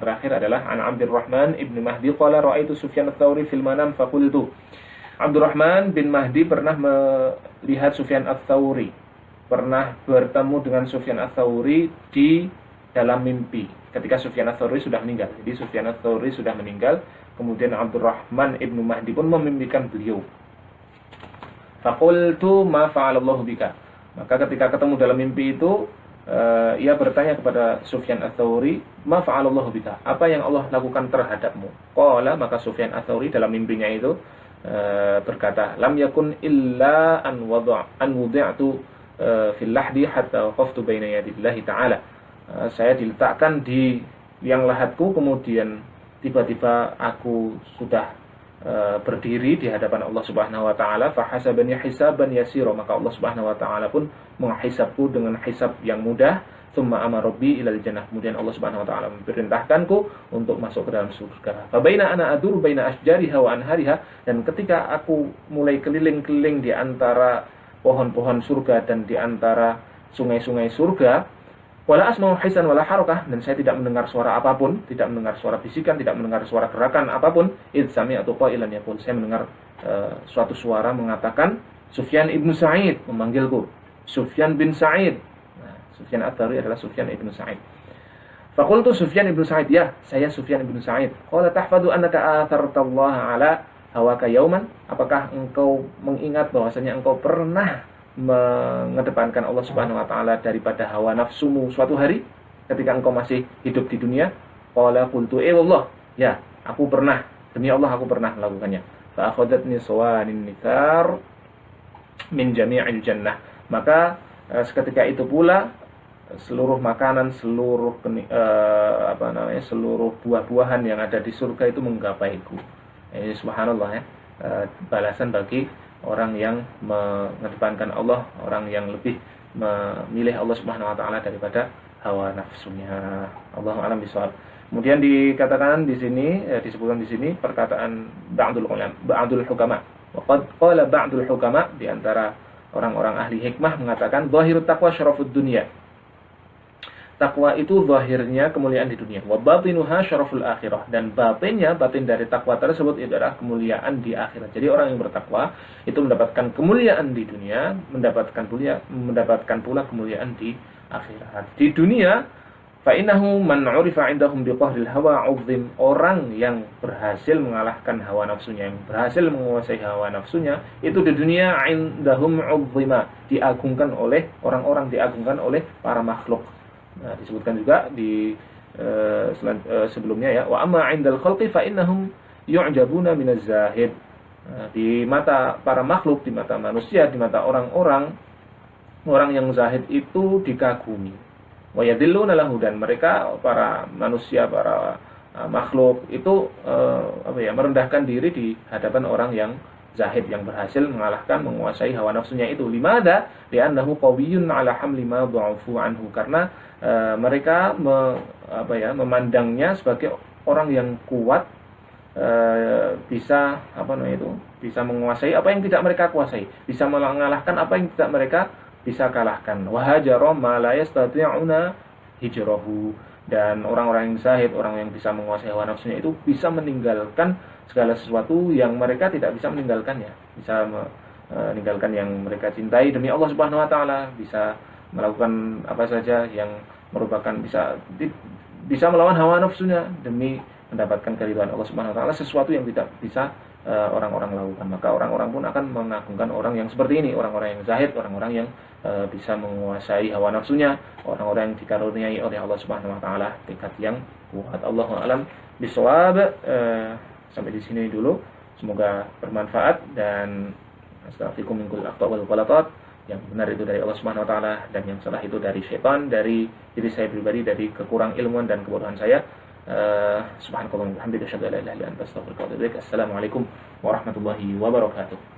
terakhir adalah an Abdurrahman ibn Mahdi qala ra'aitu Sufyan ats-Tsauri fil manam faqultu. Abdurrahman bin Mahdi pernah melihat Sufyan ats-Tsauri, pernah bertemu dengan Sufyan ats-Tsauri di dalam mimpi ketika Sufyan ats-Tsauri sudah meninggal. Jadi Sufyan ats-Tsauri sudah meninggal, kemudian Abdurrahman ibn Mahdi pun memimpikan beliau. Faqultu ma fa'alallahu bika. Maka ketika ketemu dalam mimpi itu, ia bertanya kepada Sufyan ats-Tsauri, ma fa'alallahu bika, apa yang Allah lakukan terhadapmu? Qala, maka Sufyan ats-Tsauri dalam mimpinya itu berkata, lam yakun illa an wudi'tu fil lahdi hatta waqaftu baina yadillahi ta'ala. Saya diletakkan di liang lahatku, kemudian tiba-tiba aku sudah berdiri di hadapan Allah Subhanahu wa taala, fa hasabani hisaban yasira, maka Allah Subhanahu wa taala pun menghisabku dengan hisab yang mudah. Tsumma amara bi ilal jannah, kemudian Allah Subhanahu wa taala memerintahkanku untuk masuk ke dalam surga. Fa baina ana adur baina asjariha wa anhariha, dan ketika aku mulai keliling-keliling di antara pohon-pohon surga dan di antara sungai-sungai surga, wala asma'u hisan wala harakah, dan saya tidak mendengar suara apapun, tidak mendengar suara bisikan, tidak mendengar suara gerakan apapun. Id sami'tu qailan yaqul, saya mendengar suatu suara mengatakan, Sufyan ibnu Sa'id, memanggilku, Sufyan bin Sa'id. Nah, Sufyan ats-Tsauri adalah Sufyan ibnu Sa'id. Faqultu Sufyan ibnu Sa'id, ya, saya Sufyan ibnu Sa'id. Qala tahfadhu annaka athartallaha ala hawaka yauman, apakah engkau mengingat bahwasanya engkau pernah mengedepankan Allah Subhanahu wa taala daripada hawa nafsumu suatu hari ketika engkau masih hidup di dunia? Qala qultu wallah, ya, aku pernah, demi Allah aku pernah melakukannya. Fa akhadatni sawanin nithar min jami'il jannah, maka seketika itu pula seluruh makanan, seluruh seluruh buah-buahan yang ada di surga itu menggapaiku. Subhanallah, ya, balasan bagi orang yang mengedepankan Allah, orang yang lebih memilih Allah Subhanahu wa taala daripada hawa nafsunya. Allahu a'lam bishawab. Kemudian dikatakan di sini, disebutkan di sini perkataan ba'dul hukama. Wa qad qala ba'dul hukama, di antara orang-orang ahli hikmah mengatakan zahirut taqwa syarafud dunya. Takwa itu zahirnya kemuliaan di dunia. Wa batinuha syaraful akhirah, dan batin dari takwa tersebut itu adalah kemuliaan di akhirat. Jadi orang yang bertakwa itu mendapatkan kemuliaan di dunia, mendapatkan pula kemuliaan di akhirat. Di dunia, fa innahu man 'urifa 'indahum biqahril hawa 'uzzim, orang yang berhasil mengalahkan hawa nafsunya, yang berhasil menguasai hawa nafsunya, itu di dunia 'indahum 'uzzima, diagungkan oleh orang-orang, diagungkan oleh para makhluk. Nah, disebutkan juga di sebelumnya, ya, wa amma 'indal khalqi fa innahum yu'jabuna minaz zahid. Nah, di mata para makhluk, di mata manusia, di mata orang-orang yang zahid itu dikagumi. Wa yadilluna lahu, dan mereka para manusia, para makhluk itu merendahkan diri di hadapan orang yang zahid, yang berhasil menguasai hawa nafsunya itu. Limada? Li'annahu qawiyyun 'ala hamli ma dha'afu anhu, karena mereka memandangnya sebagai orang yang kuat, bisa bisa menguasai apa yang tidak mereka kuasai, bisa mengalahkan apa yang tidak mereka bisa kalahkan. Wa hajara ma la yastati'una hijrahu, dan orang-orang yang zahid, orang yang bisa menguasai hawa nafsunya itu bisa meninggalkan segala sesuatu yang mereka tidak bisa meninggalkannya, bisa meninggalkan yang mereka cintai demi Allah Subhanahu wa taala, bisa melakukan apa saja yang merupakan bisa melawan hawa nafsunya demi mendapatkan keridhaan Allah Subhanahu wa taala, sesuatu yang tidak bisa orang-orang lakukan. Maka orang-orang pun akan mengagungkan orang yang seperti ini, orang-orang yang zahid, orang-orang yang bisa menguasai hawa nafsunya, orang-orang yang dikaruniai oleh Allah Subhanahu wa taala tingkat yang kuat. Allahu a'lam bishawab. Sampai di sini dulu. Semoga bermanfaat, dan astaghfirukum min kulli akhtha wal ghalatat. Yang benar itu dari Allah Subhanahu wa taala, dan yang salah itu dari syaitan, dari diri saya pribadi, dari kekurang ilmuan dan kebodohan saya. Subhanakallahumma wa bihamdika asyhadu an la ilaha illa anta astaghfiruka wa atubu ilaik. Assalamualaikum warahmatullahi wabarakatuh.